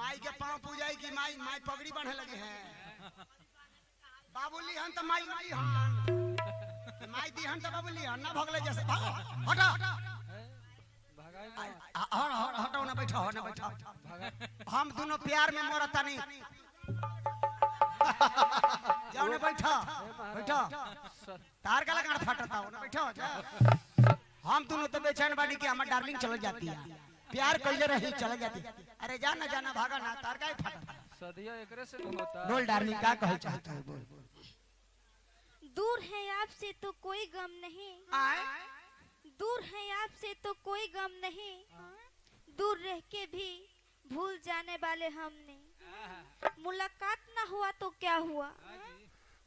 माई के पांव पूजाई की माई माई पगड़ी बांधे लगे हैं बाबूली हन तो माई माई हन माई दी हन तो बाबूली हन ना भगले जैसे हटा हटाओ ना बैठो ना बैठो हम दोनों प्यार में मरता नहीं जाओ ना बैठो बैठो तार का लगाना फटता हो ना बैठो हम दोनों तो बेचैन बानी कि हमार डार्लिंग चल जाती है प्यार कइले रही चल जाती अरे जाना जाना भागा ना तार का फटता सदिया एकरे से होता बोल डार्लिंग क्या कह चाहता है बोल दूर है आपसे तो कोई गम नहीं आए दूर है आपसे तो कोई गम नहीं दूर रह के भी भूल जाने वाले हमने मुलाकात ना हुआ तो क्या हुआ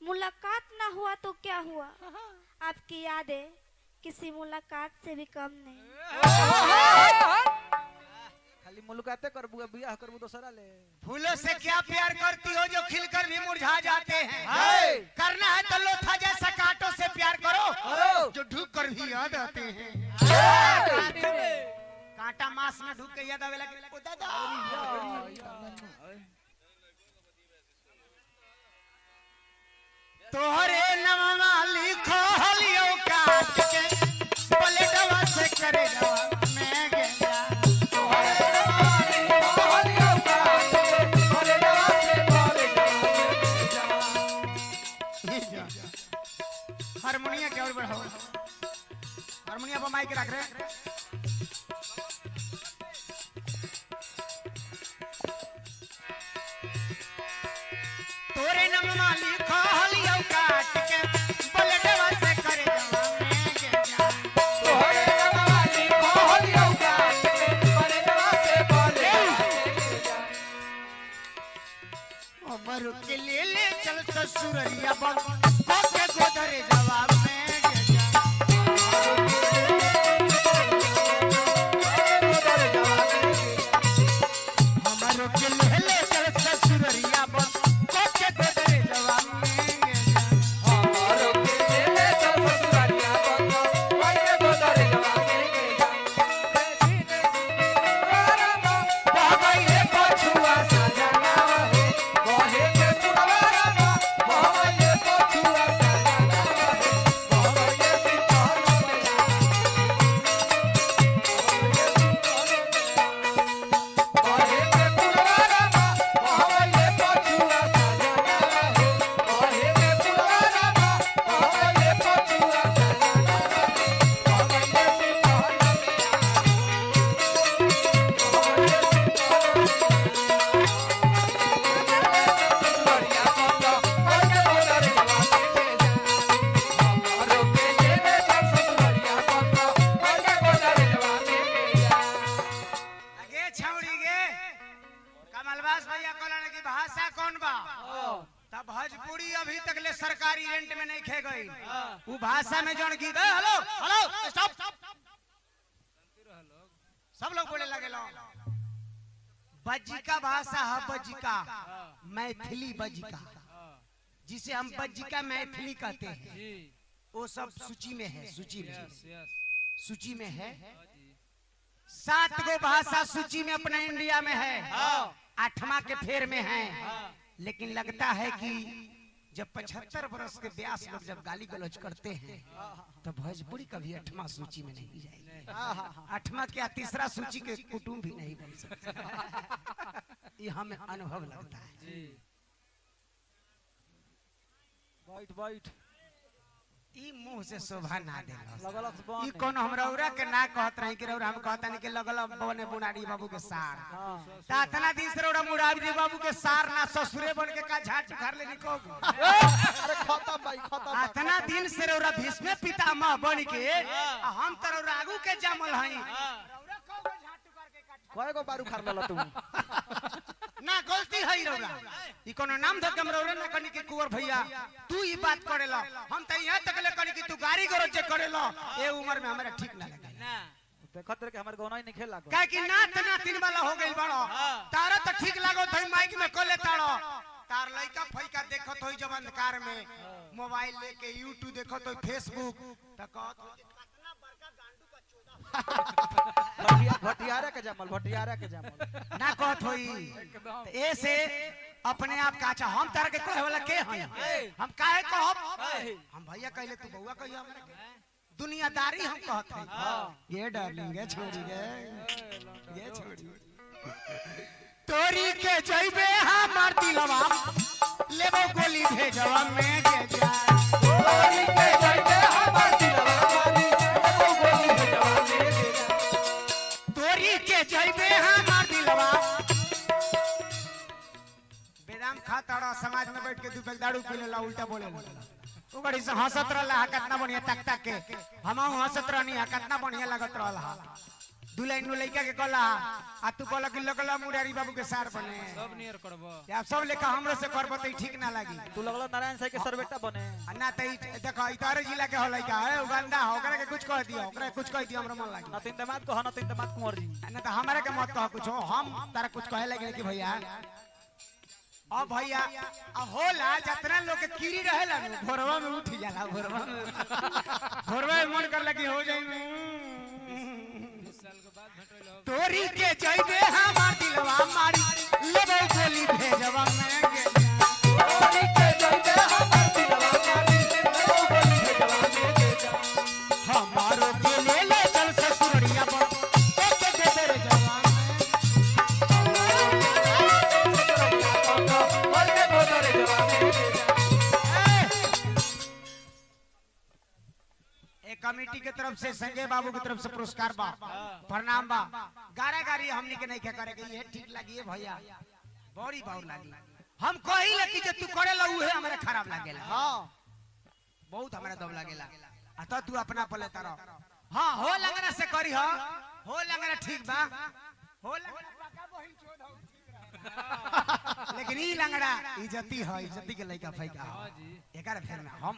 मुलाकात ना हुआ तो क्या हुआ आपकी यादें किसी मुलाकात से भी कम नहीं खाली मुलाकातें करबू बियाह करबू दूसरा ले फूलों से क्या प्यार करती हो जो खिलकर भी मुरझा जाते हैं करना है तो लोथा जैसा कांटों से प्यार करो जो ढूक कर भी याद आते हैं कांटा मांस में ढूक के याद आवे लगे तोहरे नवा लिखो हलियो काट के पलटवा से करे मैं गया हारमोनिया क्या और बढ़ाओ हारमोनिया पर माइक रख रहे तोरे नममा लिखो हलियो काट के पलटवा से करे मैं गया तोरे नममा लिखो हलियो काट के पलटवा से बोले अमर के ले चल ससुरिया बन के गोदरे जवाब में हमारो के ले चल ससुरिया बन के गोदरे जवाब में हमारो के ले चल ससुरिया बन के गोदरे जवाब में बहबैले पछुआ सजना हे बहे के पुरवारा बहबैले पछुआ सजना हे बहबैले भोजपुरी अभी तक ले सरकारी रेंट में नहीं खे गई वो भाषा में जोड़ गीत हेलो हेलो स्टॉप सब लोग बोले लगे लो बज्जिका भाषा है बज्जिका मैथिली बज्जिका जिसे हम बज्जिका मैथिली कहते हैं वो सब सूची में है सूची में है 7 गो भाषा सूची में अपने इंडिया में है 8वां के फेर में है लेकिन लगता है कि जब 75 वर्ष के व्यास लोग जब गाली गलौज करते हैं तो भोजपुरी कभी 8वां सूची में नहीं जाएगी 8वां क्या तीसरा सूची के कुटुंब भी नहीं बन सकते ये हमें अनुभव लगता है वाइट ई मुंह से शोभा ना देला ई कोन हमरौरा के ना कहत रही कि रौरा हम कहता नहीं कि लगल बने बुनाड़ी बाबू के सार तातना दिन से रौरा मुरारी बाबू के सार ना ससुरे बन के का झाट घर ले निको अरे खत्म भाई खत्म तातना दिन से रौरा भीष्म पितामह बन के हम त रौरा आगू के जमल हई रौरा कहो झाट करके काट कय गो बारू खार लेला तू ना गलती है रौरा ई कोनो नाम धक हम रौरा ना कनी के कुंवर भैया तू ई बात करेला हम त यहां तक ले कनी कि तू गाड़ी गरज जे करेला ए उम्र में हमरा ठीक ना लगे ना देखत रे के हमर गौना नहीं खेल लागो काहे कि नात नातिन वाला हो गइल बड़ो तारा त ठीक लागो थई माइक में कोले ताड़ो तार लइका फइका देखत होई जब अंधकार में मोबाइल लेके यूट्यूब देखत होई फेसबुक त कहत होई कितना बड़का गांडू का चोदा भटियारे के के जमल भटियारा के जमल ना कहत होई एकदम तो ऐसे अपने आप का अच्छा हम तार के कहे वाला के हई हम काहे कहब हम भैया कहले तू बउआ कहियो हमरा के दुनियादारी हम कहत हई ये डार्लिंग है छोड़ी गे ये छोड़ी तोरी के जइबे हमर दिलवा लेबो गोली भेजवा में के जा तोरी के जइबे हमर दिलवा लेबो गोली भेजवा में के जा तोरी के जइबे हमर दिलवा बेदाम खाता समाज में बैठ के दू पैक दारू पी लेला उल्टा बोले उ बड़ी से हंसत रहला कितना बढ़िया तक तक के हमहु हंसत रहनी कितना बढ़िया लगत रहला दुलाई नु लइका के कहला आ तू कहला कि लगला मुरारी बाबू के सार बने सब नियर करबो या सब लेखा हमरो से करबो त ठीक ना लागी तू लगला नारायण साई के सरबेटा बने ना त देखो इतारे जिला के हो लइका है उगंदा हो ओकरा के कुछ कह दियो ओकरा कुछ कह दियो हमरो मन लागी न तीन दामाद को न तीन दामाद कुंवर जी ना त हमरा के मत कह कुछ हम तारा कुछ कहे लगे कि भैया अब भैया अब होला जितना लोग के कीड़ी रहेला भोरवा में उठ जाला भोरवा में मन कर लगी हो जाई साल के बाद भेटल हो तोरी के जइबे हमार दिलवा मारी लेबो गोली भेजवा में के तोरी के जइबे हमार दिलवा मारी लेबो गोली भेजवा में के जा हमारो के ले ले चल ससुरिया पर के तेरे जवान कमेटी के तरफ से संजय बाबू की तरफ से पुरस्कार बा प्रणाम बा गारा गारी हमनी के नहीं करे के ये ठीक लगी है भैया बड़ी बाउर लागी हम कही लकी जे तू करेला उहे हमरा खराब लागेला हां बहुत हमरा दब लागेला आ त तू अपना पले तारो हां हो लगना से करी हो लगना ठीक बा हो लगना पाका बहिन चोद हो ठीक लेकिन ई लंगड़ा इज्जती है इज्जती के लइका फैका एकर फेर में हम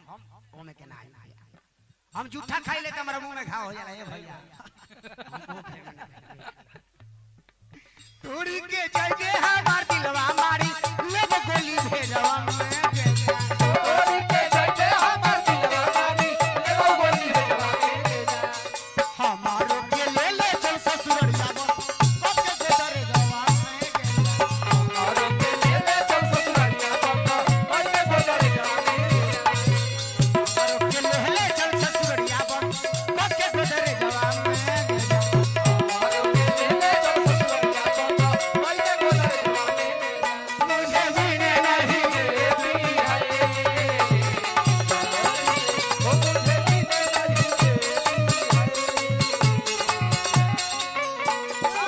ओमे के ना हम जूठा खाई ले हमरा मुंह में घाव हो जाला ए भैया तोरी के जइबे हमार दिलवा मारी लेबो गोली भेजवा में के जा तोरी के जइबे हमार दिलवा मारी लेबो गोली भेजवा में के जा हमारो के ले ले चल ससुरिया बन कब के दरे जवान में के जा हमारो के ले ले चल ससुरिया बन कब के दरे जवान में के जा हमारो के ले ले चल ससुरिया बन कब के दरे जवान में के जा हमारो के ले ले चल ससुरिया बन कब के दरे जवान में के जा मुझे जीने नहीं देती है वो मुझे जीने नहीं देती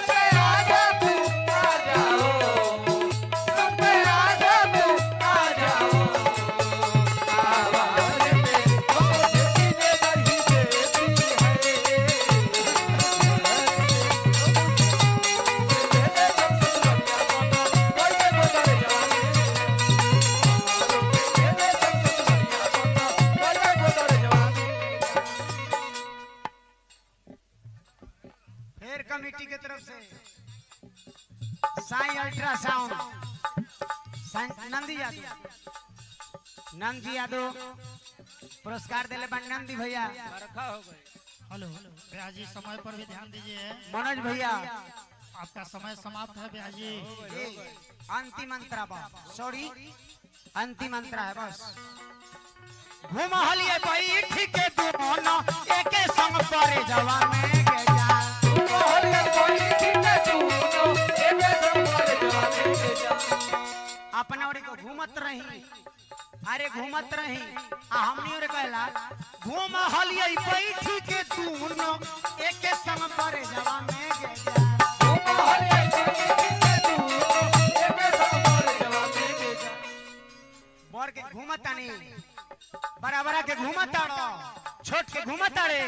है आजा तू आ जाओ सब पे आजा तू आ जाओ आवाज़ में वो मुझे जीने नहीं देती फिर कमेटी के तरफ से साई अल्ट्रासाउंड नंदी यादव नंदी यादव पुरस्कार दिले बन नंदी भैया बरखा हो गई हेलो भैया जी समय पर भी ध्यान दीजिए मनोज भैया आपका समय समाप्त है भैया जी अंतिम अंतरा बा सॉरी अंतिम अंतरा है बस घुमहलिए बैठ के दोनों एके संग परे जवा में के जा घुमहलिए बैठ के दोनों एके संग परे जवा में के जा अपना ओरे को घूमत रही अरे घूमत रही आ हमनी ओरे कहला घुमहलिए बैठ के दोनों एके संग परे जवा में के जा घुमहलिए बैठ के दोनों एके संग परे जवा में के जा बर के घूमतानी बराबरा के घूमताड़ो छोट के घूमताड़े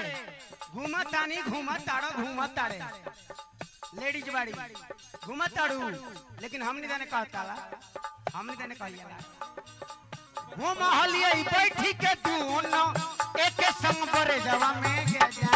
घूमताड़े लेडीज बाड़ी घूमताड़ू लेकिन हमनी जाने कहताला हमनी जाने कहियाला घूम हलिए बैठी के दोनों एक संग बरे जवा में के जा